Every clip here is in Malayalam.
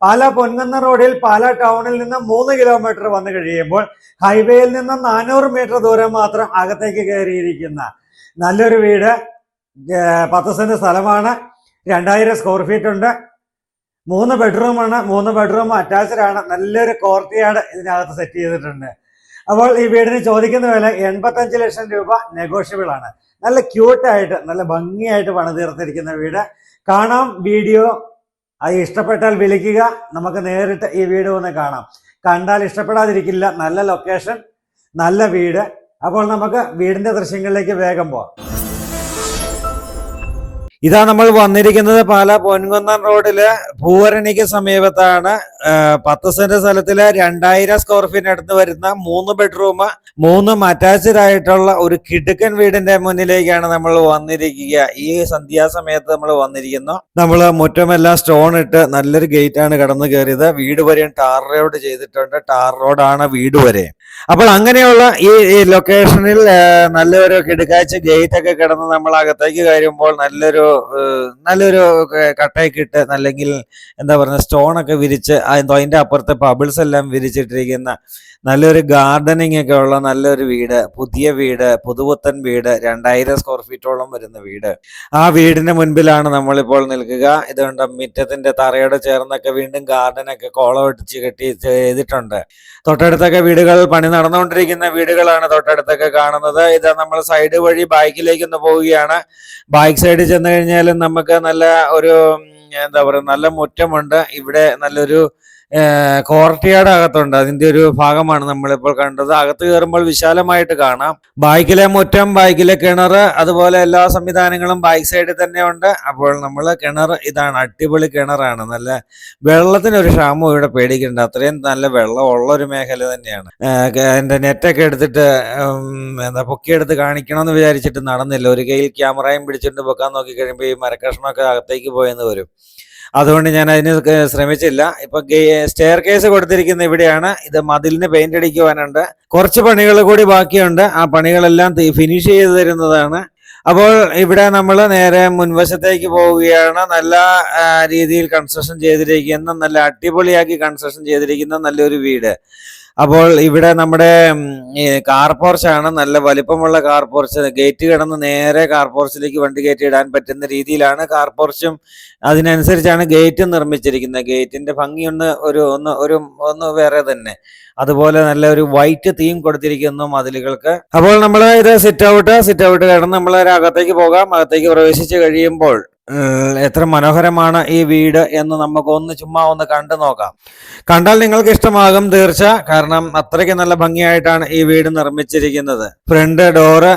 പാലാ പൊൻകുന്നം റോഡിൽ പാലാ ടൗണിൽ നിന്ന് 3 കിലോമീറ്റർ വന്നു കഴിയുമ്പോൾ ഹൈവേയിൽ നിന്ന് 400 മീറ്റർ ദൂരം മാത്രം അകത്തേക്ക് കയറിയിരിക്കുന്ന നല്ലൊരു വീട്. 10 സെന്റ് സ്ഥലമാണ്, 2000 സ്ക്വയർ ഫീറ്റ് ഉണ്ട്, 3 ബെഡ്റൂമാണ്, 3 ബെഡ്റൂം അറ്റാച്ച്ഡ് ആണ്. നല്ലൊരു കോർട്ട്യാർഡ് ഇതിനകത്ത് സെറ്റ് ചെയ്തിട്ടുണ്ട്. അപ്പോൾ ഈ വീടിന് ചോദിക്കുന്ന വില 85 ലക്ഷം രൂപ നെഗോഷ്യബിൾ ആണ്. നല്ല ക്യൂട്ടായിട്ട് നല്ല ഭംഗിയായിട്ട് പണിതീർത്തിരിക്കുന്ന വീട്. കാണാം വീഡിയോ, അത് ഇഷ്ടപ്പെട്ടാൽ വിളിക്കുക, നമുക്ക് നേരിട്ട് ഈ വീട് ഒന്ന് കാണാം. കണ്ടാൽ ഇഷ്ടപ്പെടാതിരിക്കില്ല. നല്ല ലൊക്കേഷൻ, നല്ല വീട്. അപ്പോൾ നമുക്ക് വീടിന്റെ ദൃശ്യങ്ങളിലേക്ക് വേഗം പോവാം. ഇതാ നമ്മൾ വന്നിരിക്കുന്നത് പാലാ പൊൻകുന്നം റോഡില് ഭൂവരണിക്ക് സമീപത്താണ്. 10 സെന്റ് സ്ഥലത്തില് 2000 സ്ക്വയർ ഫീറ്റ് അടുത്ത് വരുന്ന 3 ബെഡ്റൂം 3 അറ്റാച്ച്ഡ് ആയിട്ടുള്ള ഒരു കിടുക്കൻ വീടിന്റെ മുന്നിലേക്കാണ് നമ്മൾ വന്നിരിക്കുക. ഈ സന്ധ്യാസമയത്ത് നമ്മൾ വന്നിരിക്കുന്നു. നമ്മൾ മുറ്റമെല്ലാം സ്റ്റോൺ ഇട്ട് നല്ലൊരു ഗേറ്റ് ആണ് കടന്നു കയറിയത്. വീട് വരെയും ടാർ റോഡ് ചെയ്തിട്ടുണ്ട്. ടാർ റോഡാണ് വീട് വരെ. അപ്പോൾ അങ്ങനെയുള്ള ഈ ലൊക്കേഷനിൽ നല്ലൊരു കിടുക്കാഴ്ച ഗേറ്റ് ഒക്കെ കിടന്ന് നമ്മൾ അകത്തേക്ക് കയറുമ്പോൾ നല്ലൊരു കട്ടയൊക്കെ ഇട്ട്, അല്ലെങ്കിൽ എന്താ പറയുക, സ്റ്റോണൊക്കെ വിരിച്ച് അതിന്റെ അപ്പുറത്തെ പബിൾസ് എല്ലാം വിരിച്ചിട്ടിരിക്കുന്ന നല്ലൊരു ഗാർഡനിങ് ഒക്കെ ഉള്ള നല്ലൊരു വീട്. പുതിയ വീട്, പുതുപുത്തൻ വീട്, 2000 സ്ക്വയർ ഫീറ്റോളം വരുന്ന വീട്. ആ വീടിന്റെ മുൻപിലാണ് നമ്മളിപ്പോൾ നിൽക്കുക. ഇതുകൊണ്ട് മുറ്റത്തിന്റെ തറയോട് ചേർന്നൊക്കെ വീണ്ടും ഗാർഡനൊക്കെ കോളമൊട്ടിച്ച് കെട്ടി ചെയ്തിട്ടുണ്ട്. തൊട്ടടുത്തൊക്കെ വീടുകൾ, പണി നടന്നുകൊണ്ടിരിക്കുന്ന വീടുകളാണ് തൊട്ടടുത്തൊക്കെ കാണുന്നത്. ഇത് നമ്മൾ സൈഡ് വഴി ബാക്കിലേക്ക് ഒന്ന് പോവുകയാണ്. ബാക്ക് സൈഡിൽ ചെന്ന് കഴിഞ്ഞാലും നമുക്ക് നല്ല ഒരു എന്താ പറയുക, നല്ല മുറ്റമുണ്ട്. ഇവിടെ നല്ലൊരു കോർട്ട്യാർഡ് അകത്തുണ്ട്. അതിന്റെ ഒരു ഭാഗമാണ് നമ്മളിപ്പോൾ കണ്ടത്. അകത്ത് കയറുമ്പോൾ വിശാലമായിട്ട് കാണാം. ബാക്കിലെ മുറ്റം, ബാക്കിലെ കിണർ, അതുപോലെ എല്ലാ സംവിധാനങ്ങളും ബാക്ക് സൈഡിൽ തന്നെ ഉണ്ട്. അപ്പോൾ നമ്മൾ കിണർ, ഇതാണ് അടിപൊളി കിണറാണ്. നല്ല വെള്ളത്തിനൊരു ക്ഷാമവും ഇവിടെ പേടിക്കുന്നുണ്ട്. അത്രയും നല്ല വെള്ളം ഉള്ള ഒരു മേഖല തന്നെയാണ്. എന്റെ നെറ്റൊക്കെ എടുത്തിട്ട് പൊക്കിയെടുത്ത് കാണിക്കണമെന്ന് വിചാരിച്ചിട്ട് നടന്നില്ല. ഒരു കയ്യിൽ ക്യാമറയും പിടിച്ചിട്ട് പൊക്കാൻ നോക്കി കഴിയുമ്പോൾ ഈ മരക്കഷ്ണമൊക്കെ അകത്തേക്ക് പോയെന്ന് വരും. അതുകൊണ്ട് ഞാൻ അതിന് ശ്രമിച്ചില്ല. ഇപ്പൊ സ്റ്റെയർ കേസ് കൊടുത്തിരിക്കുന്ന ഇവിടെയാണ്. ഇത് മതിലിന് പെയിന്റ് അടിക്കുവാനുണ്ട്. കുറച്ച് പണികൾ കൂടി ബാക്കിയുണ്ട്. ആ പണികളെല്ലാം ഫിനിഷ് ചെയ്ത് തരുന്നതാണ്. അപ്പോൾ ഇവിടെ നമ്മൾ നേരെ മുൻവശത്തേക്ക് പോവുകയാണ്. നല്ല രീതിയിൽ കൺസ്ട്രക്ഷൻ ചെയ്തിരിക്കുന്ന, നല്ല അടിപൊളിയാക്കി കൺസ്ട്രക്ഷൻ ചെയ്തിരിക്കുന്ന നല്ലൊരു വീട്. അപ്പോൾ ഇവിടെ നമ്മുടെ കാർ പോർച്ചാണ്. നല്ല വലിപ്പമുള്ള കാർ പോർച്ച്. ഗേറ്റ് കിടന്ന് നേരെ കാർ പോർച്ചിലേക്ക് വണ്ടി കയറ്റി ഇടാൻ പറ്റുന്ന രീതിയിലാണ് കാർ പോർച്ചും അതിനനുസരിച്ചാണ് ഗേറ്റ് നിർമ്മിച്ചിരിക്കുന്നത്. ഗേറ്റിന്റെ ഭംഗി ഒന്ന് വേറെ തന്നെ. അതുപോലെ നല്ല ഒരു വൈറ്റ് തീം കൊടുത്തിരിക്കുന്നു മതിലുകൾക്ക്. അപ്പോൾ നമ്മൾ ഇത് സിറ്റ് ഔട്ട് കിടന്ന് നമ്മൾ അകത്തേക്ക് പോകാം. അകത്തേക്ക് പ്രവേശിച്ച് കഴിയുമ്പോൾ എത്ര മനോഹരമാണ് ഈ വീട് എന്ന് നമുക്കൊന്ന് ചുമ്മാ ഒന്ന് കണ്ടു നോക്കാം. കണ്ടാൽ നിങ്ങൾക്ക് ഇഷ്ടമാകും തീർച്ച. കാരണം അത്രയ്ക്ക് നല്ല ഭംഗിയായിട്ടാണ് ഈ വീട് നിർമ്മിച്ചിരിക്കുന്നത്. ഫ്രണ്ട് ഡോറ്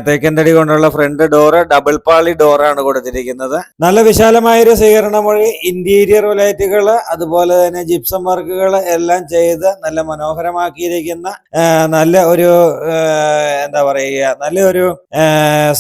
തേക്കൻതടി കൊണ്ടുള്ള ഫ്രണ്ട് ഡോറ് ഡബിൾ പാളി ഡോറാണ് കൊടുത്തിരിക്കുന്നത്. നല്ല വിശാലമായൊരു സ്വീകരണ മൊഴി. ഇന്റീരിയർ ലൈറ്റുകൾ, അതുപോലെ തന്നെ ജിപ്സം വർക്കുകൾ എല്ലാം ചെയ്ത് നല്ല മനോഹരമാക്കിയിരിക്കുന്ന നല്ല ഒരു എന്താ പറയുക, നല്ലൊരു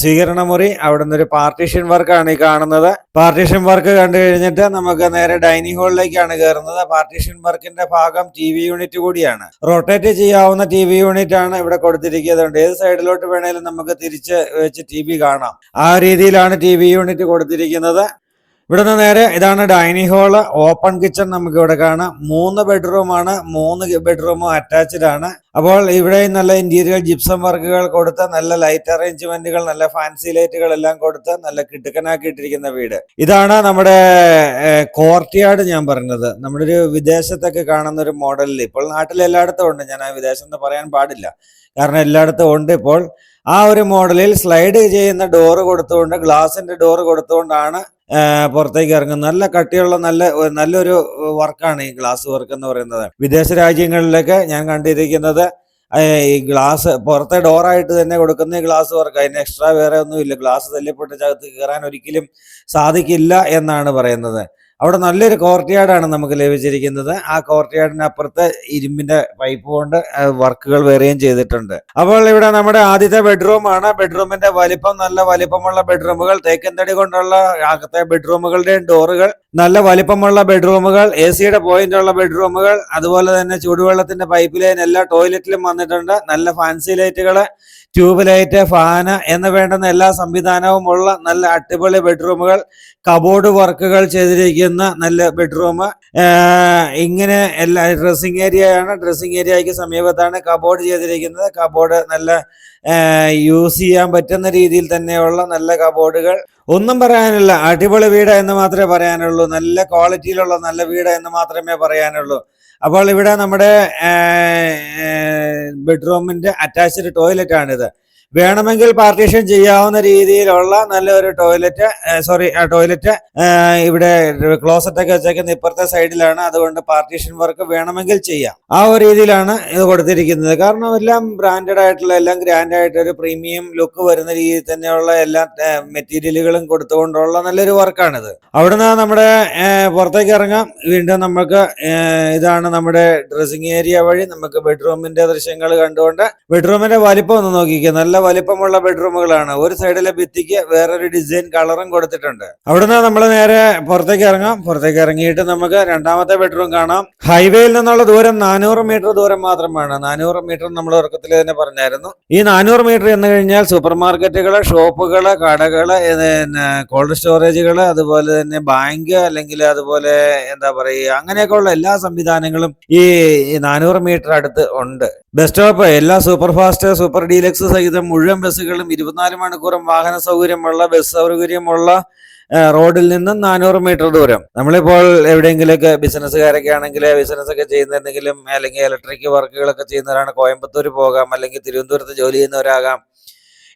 സ്വീകരണ മുറി. അവിടെ നിന്നൊരു പാർട്ടീഷൻ വർക്കാണ് ഈ കാണുന്നത്. പാർട്ടീഷൻ വർക്ക് കണ്ടു കഴിഞ്ഞിട്ട് നമുക്ക് നേരെ ഡൈനിങ് ഹാളിലേക്കാണ് കയറുന്നത്. പാർട്ടീഷൻ വർക്കിന്റെ ഭാഗം TV യൂണിറ്റ് കൂടിയാണ്. റൊട്ടേറ്റ് ചെയ്യാവുന്ന TV യൂണിറ്റ് ആണ് ഇവിടെ കൊടുത്തിരിക്കുന്നത്. ഏത് സൈഡിലോട്ട് വേണേലും നമുക്ക് തിരിച്ച് വെച്ച് TV കാണാം. ആ രീതിയിലാണ് TV യൂണിറ്റ് കൊടുത്തിരിക്കുന്നത്. ഇവിടെ നിന്ന് നേരെ ഇതാണ് ഡൈനിങ് ഹാള്. ഓപ്പൺ കിച്ചൺ നമുക്ക് ഇവിടെ കാണാം. 3 ബെഡ്റൂമാണ്. 3 ബെഡ്റൂമും അറ്റാച്ച്ഡ് ആണ്. അപ്പോൾ ഇവിടെ നല്ല ഇന്റീരിയർ ജിപ്സം വർക്കുകൾ കൊടുത്ത്, നല്ല ലൈറ്റ് അറേഞ്ച്മെന്റുകൾ, നല്ല ഫാൻസി ലൈറ്റുകൾ എല്ലാം കൊടുത്ത് നല്ല കിടുക്കനാക്കിയിട്ടിരിക്കുന്ന വീട്. ഇതാണ് നമ്മുടെ കോർട്ട്യാർഡ് ഞാൻ പറഞ്ഞത്. നമ്മുടെ ഒരു വിദേശത്തൊക്കെ കാണുന്ന ഒരു മോഡലിൽ. ഇപ്പോൾ നാട്ടിൽ എല്ലായിടത്തും ഉണ്ട്. ഞാൻ ആ വിദേശം എന്ന് പറയാൻ പാടില്ല, കാരണം എല്ലായിടത്തും ഉണ്ട് ഇപ്പോൾ. ആ ഒരു മോഡലിൽ സ്ലൈഡ് ചെയ്യുന്ന ഡോറ് കൊടുത്തുകൊണ്ട്, ഗ്ലാസിന്റെ ഡോറ് കൊടുത്തുകൊണ്ടാണ് പുറത്തേക്ക് ഇറങ്ങുന്നത്. നല്ല കട്ടിയുള്ള നല്ലൊരു വർക്കാണ് ഈ ഗ്ലാസ് വർക്ക് എന്ന് പറയുന്നത്. വിദേശ രാജ്യങ്ങളിലൊക്കെ ഞാൻ കണ്ടിരിക്കുന്നത് ഈ ഗ്ലാസ് പുറത്തെ ഡോറായിട്ട് തന്നെ കൊടുക്കുന്ന ഈ ഗ്ലാസ് വർക്ക്. അതിന് എക്സ്ട്രാ വേറെ ഒന്നുമില്ല. ഗ്ലാസ് തല്ലിപ്പൊട്ട് അകത്ത് കയറാൻ ഒരിക്കലും സാധിക്കില്ല എന്നാണ് പറയുന്നത്. അവിടെ നല്ലൊരു കോർട്ട്യാർഡാണ് നമുക്ക് ലഭിച്ചിരിക്കുന്നത്. ആ കോർട്ട്യാർഡിനപ്പുറത്ത് ഇരുമ്പിന്റെ പൈപ്പ് കൊണ്ട് വർക്കുകൾ വേറെയും ചെയ്തിട്ടുണ്ട്. അപ്പോൾ ഇവിടെ നമ്മുടെ ആദ്യത്തെ ബെഡ്റൂമാണ്. ബെഡ്റൂമിന്റെ വലിപ്പം, നല്ല വലിപ്പമുള്ള ബെഡ്റൂമുകൾ, തേക്കൻതടി കൊണ്ടുള്ള അകത്തെ ബെഡ്റൂമുകളുടെ ഡോറുകൾ, നല്ല വലിപ്പമുള്ള ബെഡ്റൂമുകൾ, AC-യുടെ പോയിന്റ് ഉള്ള ബെഡ്റൂമുകൾ, അതുപോലെ തന്നെ ചൂടുവെള്ളത്തിന്റെ പൈപ്പ് ലൈൻ എല്ലാ ടോയ്ലറ്റിലും വന്നിട്ടുണ്ട്. നല്ല ഫാൻസി ലൈറ്റുകള്, ട്യൂബ് ലൈറ്റ്, ഫാന് എന്ന് വേണ്ടുന്ന എല്ലാ സംവിധാനവുമുള്ള നല്ല അടിപൊളി ബെഡ്റൂമുകൾ, കബോർഡ് വർക്കുകൾ ചെയ്തിരിക്കുന്ന നല്ല ബെഡ്റൂം. ഇങ്ങനെ എല്ലാ ഡ്രസ്സിംഗ് ഏരിയയാണ്. ഡ്രസ്സിംഗ് ഏരിയയ്ക്ക് സമീപത്താണ് കബോർഡ് ചെയ്തിരിക്കുന്നത്. കബോർഡ് നല്ല യൂസ് ചെയ്യാൻ പറ്റുന്ന രീതിയിൽ തന്നെയുള്ള നല്ല കബോർഡുകൾ. ഒന്നും പറയാനില്ല, അടിപൊളി വീട് എന്ന് മാത്രമേ പറയാനുള്ളൂ. നല്ല ക്വാളിറ്റിയിലുള്ള നല്ല വീട് എന്ന് മാത്രമേ പറയാനുള്ളൂ. അപ്പോൾ ഇവിടെ നമ്മുടെ ബെഡ്റൂമിന്റെ അറ്റാച്ച്ഡ് ടോയ്ലറ്റ് ആണിത്. വേണമെങ്കിൽ പാർട്ടീഷൻ ചെയ്യാവുന്ന രീതിയിലുള്ള നല്ലൊരു ടോയ്ലറ്റ് ഇവിടെ ക്ലോസറ്റ് ഒക്കെ വെച്ചേക്കുന്ന ഇപ്പുറത്തെ സൈഡിലാണ്. അതുകൊണ്ട് പാർട്ടീഷൻ വർക്ക് വേണമെങ്കിൽ ചെയ്യാം. ആ ഒരു രീതിയിലാണ് ഇത് കൊടുത്തിരിക്കുന്നത്. കാരണം എല്ലാം ബ്രാൻഡഡ് ആയിട്ടുള്ള, എല്ലാം ഗ്രാൻഡ് ആയിട്ട് ഒരു പ്രീമിയം ലുക്ക് വരുന്ന രീതിയിൽ തന്നെയുള്ള എല്ലാ മെറ്റീരിയലുകളും കൊടുത്തുകൊണ്ടുള്ള നല്ലൊരു വർക്കാണിത്. അവിടുന്ന് നമ്മുടെ പുറത്തേക്ക് ഇറങ്ങാം. വീണ്ടും നമുക്ക് ഇതാണ് നമ്മുടെ ഡ്രസ്സിംഗ് ഏരിയ വഴി നമുക്ക് ബെഡ്റൂമിന്റെ ദൃശ്യങ്ങൾ കണ്ടുകൊണ്ട് ബെഡ്റൂമിന്റെ വലിപ്പം ഒന്ന് നോക്കിക്കുക. നല്ല വലിപ്പമുള്ള ബെഡ്റൂമുകളാണ്. ഒരു സൈഡിലെ ഭിത്തിക്ക് വേറൊരു ഡിസൈൻ കളറും കൊടുത്തിട്ടുണ്ട്. അവിടുന്ന് നമ്മൾ നേരെ പുറത്തേക്ക് ഇറങ്ങാം. പുറത്തേക്ക് ഇറങ്ങിയിട്ട് നമുക്ക് രണ്ടാമത്തെ ബെഡ്റൂം കാണാം. ഹൈവേയിൽ നിന്നുള്ള ദൂരം 400 മീറ്റർ ദൂരം മാത്രമാണ്. 400 മീറ്റർ നമ്മൾ ഉറക്കത്തിൽ തന്നെ പറഞ്ഞായിരുന്നു. ഈ 400 മീറ്റർ എന്ന് കഴിഞ്ഞാൽ സൂപ്പർ മാർക്കറ്റുകള്, ഷോപ്പുകള്, കടകള്, കോൾഡ് സ്റ്റോറേജുകള്, അതുപോലെ തന്നെ ബാങ്ക്, അല്ലെങ്കിൽ അതുപോലെ എന്താ പറയുക, അങ്ങനെയൊക്കെയുള്ള എല്ലാ സംവിധാനങ്ങളും ഈ 400 മീറ്റർ അടുത്ത് ഉണ്ട്. ബസ് സ്റ്റോപ്പ്, എല്ലാ സൂപ്പർ ഫാസ്റ്റ്, സൂപ്പർ ഡീലക്സ് സഹിതം മുഴുവൻ ബസ്സുകളും 24 മണിക്കൂറും വാഹന സൗകര്യമുള്ള, ബസ് സൗകര്യമുള്ള റോഡിൽ നിന്നും 400 മീറ്റർ ദൂരം. നമ്മളിപ്പോൾ എവിടെയെങ്കിലൊക്കെ ബിസിനസ്സുകാരൊക്കെ ആണെങ്കിൽ ബിസിനസ് ഒക്കെ ചെയ്യുന്നുണ്ടെങ്കിലും അല്ലെങ്കിൽ ഇലക്ട്രിക് വർക്കുകളൊക്കെ ചെയ്യുന്നവരാണ്, കോയമ്പത്തൂർ പോകാം, അല്ലെങ്കിൽ തിരുവനന്തപുരത്ത് ജോലി ചെയ്യുന്നവരാകാം.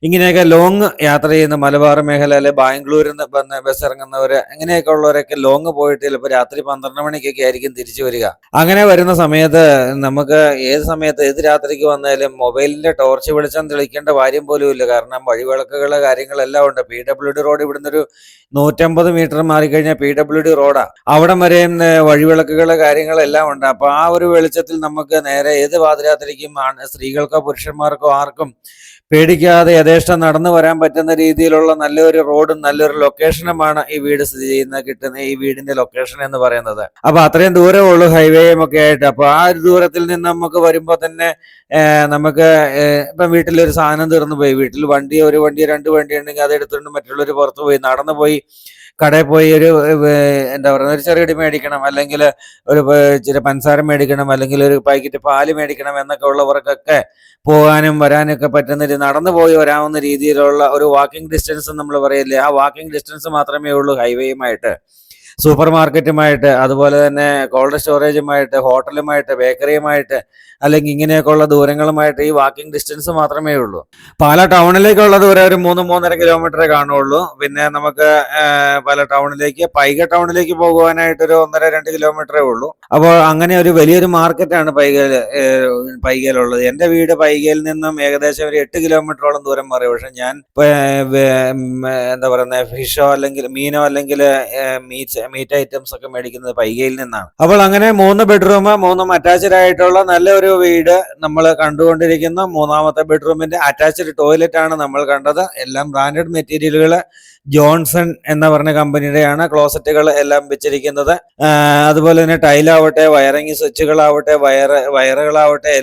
ഇങ്ങനെയൊക്കെ ലോങ് യാത്ര ചെയ്യുന്ന മലബാർ മേഖല, അല്ലെ ബാംഗ്ലൂരിൽ നിന്ന് വന്ന് ബസ് ഇറങ്ങുന്നവര്, അങ്ങനെയൊക്കെ ഉള്ളവരൊക്കെ ലോങ് പോയിട്ട് ചിലപ്പോൾ രാത്രി 12 മണിക്കൊക്കെ ആയിരിക്കും തിരിച്ചു വരിക. അങ്ങനെ വരുന്ന സമയത്ത് നമുക്ക് ഏത് സമയത്ത് ഏത് രാത്രിക്ക് വന്നാലും മൊബൈലിന്റെ ടോർച്ച് വെളിച്ചം തെളിക്കേണ്ട കാര്യം പോലും ഇല്ല. കാരണം വഴിവിളക്കുകള് കാര്യങ്ങളെല്ലാം ഉണ്ട്. PWD റോഡ് ഇവിടുന്ന് ഒരു 150 മീറ്റർ മാറിക്കഴിഞ്ഞാൽ PWD റോഡാ. അവിടം വരെയും വഴിവിളക്കുകള് കാര്യങ്ങളെല്ലാം ഉണ്ട്. അപ്പൊ ആ ഒരു വെളിച്ചത്തിൽ നമുക്ക് നേരെ ഏത് പാതിരാത്രിക്കും സ്ത്രീകൾക്കോ പുരുഷന്മാർക്കോ ആർക്കും പേടിക്കാതെ യഥേഷ്ടം നടന്നു വരാൻ പറ്റുന്ന രീതിയിലുള്ള നല്ലൊരു റോഡും നല്ലൊരു ലൊക്കേഷനുമാണ് ഈ വീട് സ്ഥിതി കിട്ടുന്ന ഈ വീടിന്റെ ലൊക്കേഷൻ എന്ന് പറയുന്നത്. അപ്പൊ അത്രയും ദൂരമുള്ളൂ ഹൈവേയും ഒക്കെ ആയിട്ട്. അപ്പൊ ആ ഒരു ദൂരത്തിൽ നിന്ന് നമുക്ക് വരുമ്പോ തന്നെ നമുക്ക് ഇപ്പം വീട്ടിലൊരു സാധനം തീർന്നു പോയി, വീട്ടിൽ ഒരു വണ്ടി 2 വണ്ടി ഉണ്ടെങ്കിൽ അത് എടുത്തുകൊണ്ട് മറ്റുള്ളവർ പുറത്തു പോയി, നടന്നു പോയി കടയിൽ പോയി ഒരു എന്താ പറയുക, ഒരു ചെറുകടി മേടിക്കണം, അല്ലെങ്കിൽ ഒരു ഇച്ചിരി പഞ്ചസാര മേടിക്കണം, അല്ലെങ്കിൽ ഒരു പാക്കറ്റ് പാല് മേടിക്കണം എന്നൊക്കെ ഉള്ളവർക്കൊക്കെ പോകാനും വരാനൊക്കെ പറ്റുന്ന നടന്നു പോയി വരാവുന്ന രീതിയിലുള്ള ഒരു വാക്കിംഗ് ഡിസ്റ്റൻസ് നമ്മൾ പറയില്ലേ, ആ വാക്കിംഗ് ഡിസ്റ്റൻസ് മാത്രമേ ഉള്ളൂ ഹൈവേയുമായിട്ട്, സൂപ്പർ മാർക്കറ്റുമായിട്ട്, അതുപോലെ തന്നെ കോൾഡ് സ്റ്റോറേജുമായിട്ട്, ഹോട്ടലുമായിട്ട്, ബേക്കറിയുമായിട്ട്, അല്ലെങ്കിൽ ഇങ്ങനെയൊക്കെയുള്ള ദൂരങ്ങളുമായിട്ട് ഈ വാക്കിംഗ് ഡിസ്റ്റൻസ് മാത്രമേ ഉള്ളൂ. പാലാ ടൗണിലേക്കുള്ള ദൂരം ഒരു 3-3.5 കിലോമീറ്ററേ കാണുള്ളൂ. പിന്നെ നമുക്ക് പാലാ ടൗണിലേക്ക്, പൈക ടൗണിലേക്ക് പോകുവാനായിട്ട് ഒരു 1.5-2 കിലോമീറ്ററേ ഉള്ളൂ. അപ്പോൾ അങ്ങനെ ഒരു വലിയൊരു മാർക്കറ്റാണ് പൈകയിലുള്ളത്. എൻ്റെ വീട് പൈകയിൽ നിന്നും ഏകദേശം ഒരു 8 കിലോമീറ്ററോളം ദൂരം മാറി. പക്ഷെ ഞാൻ എന്താ പറയുന്നത്, ഫിഷോ അല്ലെങ്കിൽ മീനോ അല്ലെങ്കിൽ മീറ്റ് ഐറ്റംസ് ഒക്കെ മേടിക്കുന്നത് പൈകയിൽ നിന്നാണ്. അപ്പോൾ അങ്ങനെ 3 ബെഡ്റൂം, 3 അറ്റാച്ച്ഡ് ആയിട്ടുള്ള നല്ലൊരു വീട് നമ്മൾ കണ്ടുകൊണ്ടിരിക്കുന്ന. മൂന്നാമത്തെ ബെഡ്റൂമിന്റെ അറ്റാച്ച്ഡ് ടോയ്ലറ്റ് ആണ് നമ്മൾ കണ്ടത്. എല്ലാം ബ്രാൻഡഡ് മെറ്റീരിയലുകൾ, ജോൺസൺ എന്ന് പറഞ്ഞ കമ്പനിയുടെയാണ് ക്ലോസറ്റുകൾ എല്ലാം വെച്ചിരിക്കുന്നത്. അതുപോലെ തന്നെ ടൈലാവട്ടെ, വയറിംഗ് സ്വിച്ചുകളാവട്ടെ, വയറുകളാവട്ടെ,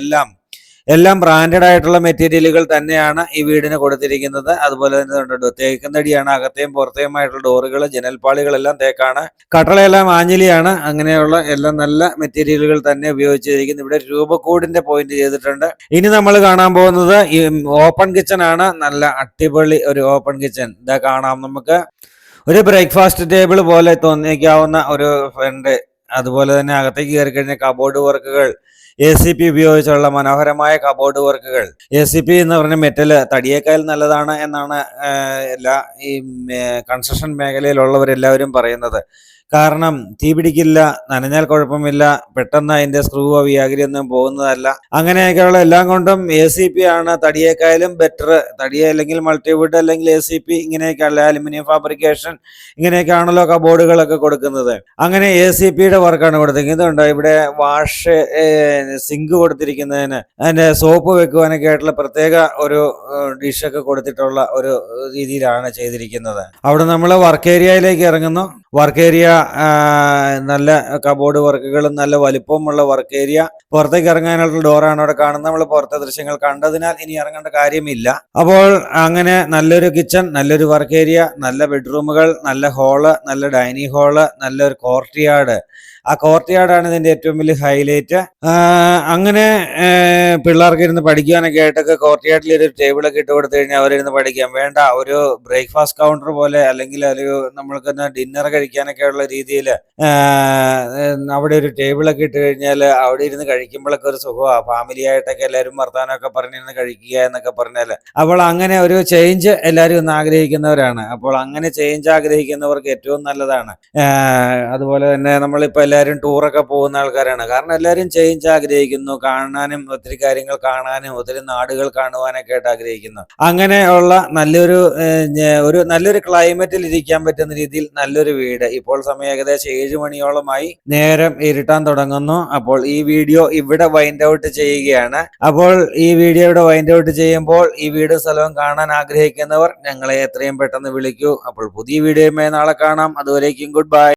എല്ലാം ബ്രാൻഡഡ് ആയിട്ടുള്ള മെറ്റീരിയലുകൾ തന്നെയാണ് ഈ വീടിന് കൊടുത്തിരിക്കുന്നത്. അതുപോലെ തന്നെ തേക്കും തടിയാണ്. അകത്തെയും പുറത്തെയുമായിട്ടുള്ള ഡോറുകൾ, ജനൽപ്പാളികളെല്ലാം തേക്കാണ്. കട്ടളയെല്ലാം ആഞ്ഞിലിയാണ്. അങ്ങനെയുള്ള എല്ലാം നല്ല മെറ്റീരിയലുകൾ തന്നെ ഉപയോഗിച്ചിരിക്കുന്നു. ഇവിടെ രൂപക്കൂടിന്റെ പോയിന്റ് ചെയ്തിട്ടുണ്ട്. ഇനി നമ്മൾ കാണാൻ പോകുന്നത് ഈ ഓപ്പൺ കിച്ചൺ ആണ്. നല്ല അടിപൊളി ഒരു ഓപ്പൺ കിച്ചൺ. ഇതാ കാണാം, നമുക്ക് ഒരു ബ്രേക്ക്ഫാസ്റ്റ് ടേബിൾ പോലെ തോന്നിക്കാവുന്ന ഒരു ഫ്രണ്ട്. അതുപോലെ തന്നെ അകത്തേക്ക് കയറി കഴിഞ്ഞാൽ കബോർഡ് വർക്കുകൾ, ACP ഉപയോഗിച്ചുള്ള മനോഹരമായ കബോർഡ് വർക്കുകൾ. ACP എന്ന് പറഞ്ഞ മെറ്റൽ തടിയേക്കാൾ നല്ലതാണ് എന്നാണ് എല്ലാ ഈ കൺസ്ട്രക്ഷൻ മേഖലയിലുള്ളവരെല്ലാവരും പറയുന്നത്. കാരണം തീ പിടിക്കില്ല, നനഞ്ഞാൽ കുഴപ്പമില്ല, പെട്ടെന്ന് അതിന്റെ സ്ക്രൂവോ വിയാഗിരി ഒന്നും പോകുന്നതല്ല. അങ്ങനെയൊക്കെയുള്ള എല്ലാം കൊണ്ടും ACP ആണ് തടിയേക്കാളും ബെറ്റർ. തടിയെ അല്ലെങ്കിൽ മൾട്ടിവുഡ് അല്ലെങ്കിൽ ACP ഇങ്ങനെയൊക്കെയുള്ള അലുമിനിയം ഫാബ്രിക്കേഷൻ ഇങ്ങനെയൊക്കെയാണല്ലോ കബോർഡുകളൊക്കെ കൊടുക്കുന്നത്. അങ്ങനെ ACPയുടെ വർക്കാണ് കൊടുത്തിരിക്കുന്നത്. ഇവിടെ വാഷ് സിങ്ക് കൊടുത്തിരിക്കുന്നതിന്, അതിന്റെ സോപ്പ് വെക്കുവാനൊക്കെ ആയിട്ടുള്ള പ്രത്യേക ഒരു ഡിഷൊക്കെ കൊടുത്തിട്ടുള്ള ഒരു രീതിയിലാണ് ചെയ്തിരിക്കുന്നത്. അവിടെ നമ്മൾ വർക്ക് ഏരിയയിലേക്ക് ഇറങ്ങുന്നു. വർക്ക് ഏരിയ നല്ല കബോർഡ് വർക്കുകളും നല്ല വലിപ്പമുള്ള വർക്ക് ഏരിയ. പുറത്തേക്ക് ഇറങ്ങാനുള്ള ഡോറാണ് അവിടെ കാണുന്നത്. നമ്മൾ പുറത്തെ ദൃശ്യങ്ങൾ കണ്ടതിനാൽ ഇനി ഇറങ്ങേണ്ട കാര്യമില്ല. അപ്പോൾ അങ്ങനെ നല്ലൊരു കിച്ചൺ, നല്ലൊരു വർക്ക് ഏരിയ, നല്ല ബെഡ്റൂമുകൾ, നല്ല ഹാള്, നല്ല ഡൈനിങ് ഹാള്, നല്ലൊരു കോർട്ട്യാർഡ്. ആ കോർട്ട്യാർഡാണ് ഇതിന്റെ ഏറ്റവും വലിയ ഹൈലൈറ്റ്. അങ്ങനെ പിള്ളേർക്ക് ഇരുന്ന് പഠിക്കാനൊക്കെ ആയിട്ടൊക്കെ കോർട്ട്യാർഡിൽ ഒരു ടേബിളൊക്കെ ഇട്ട് കൊടുത്തു കഴിഞ്ഞാൽ അവരിരുന്ന് പഠിക്കാം. വേണ്ട, ഒരു ബ്രേക്ക്ഫാസ്റ്റ് കൗണ്ടർ പോലെ അല്ലെങ്കിൽ ഒരു നമ്മൾക്ക് ഡിന്നർ കഴിക്കാനൊക്കെ ഉള്ള രീതിയിൽ അവിടെ ഒരു ടേബിളൊക്കെ ഇട്ട് കഴിഞ്ഞാൽ അവിടെ ഇരുന്ന് കഴിക്കുമ്പോഴൊക്കെ ഒരു സുഖമാണ്. ഫാമിലി ആയിട്ടൊക്കെ എല്ലാവരും വർത്താനമൊക്കെ പറഞ്ഞിരുന്ന് കഴിക്കുക എന്നൊക്കെ പറഞ്ഞാൽ. അപ്പോൾ അങ്ങനെ ഒരു ചേഞ്ച് എല്ലാവരും ഒന്ന് ആഗ്രഹിക്കുന്നവരാണ്. അപ്പോൾ അങ്ങനെ ചേഞ്ച് ആഗ്രഹിക്കുന്നവർക്ക് ഏറ്റവും നല്ലതാണ്. അതുപോലെ തന്നെ നമ്മളിപ്പോൾ എല്ലാവരും ടൂറൊക്കെ പോകുന്ന ആൾക്കാരാണ്. കാരണം എല്ലാവരും ചേഞ്ച് ആഗ്രഹിക്കുന്നു, കാണാനും ഒത്തിരി കാര്യങ്ങൾ കാണാനും ഒത്തിരി നാടുകൾ കാണുവാനൊക്കെ ആയിട്ട് ആഗ്രഹിക്കുന്നു. അങ്ങനെയുള്ള നല്ലൊരു ക്ലൈമറ്റിൽ ഇരിക്കാൻ പറ്റുന്ന രീതിയിൽ നല്ലൊരു വീട്. ഇപ്പോൾ സമയം ഏകദേശം 7 മണിയോളമായി, നേരം ഇരുട്ടാൻ തുടങ്ങുന്നു. അപ്പോൾ ഈ വീഡിയോ ഇവിടെ വൈൻഡ് ഔട്ട് ചെയ്യുകയാണ്. അപ്പോൾ ഈ വീഡിയോ ഇവിടെ വൈൻഡ് ഔട്ട് ചെയ്യുമ്പോൾ ഈ വീട് സ്ഥലവും കാണാൻ ആഗ്രഹിക്കുന്നവർ ഞങ്ങളെ എത്രയും പെട്ടെന്ന് വിളിക്കൂ. അപ്പോൾ പുതിയ വീഡിയോയുമായി നാളെ കാണാം. അതുവരേക്കും ഗുഡ് ബൈ.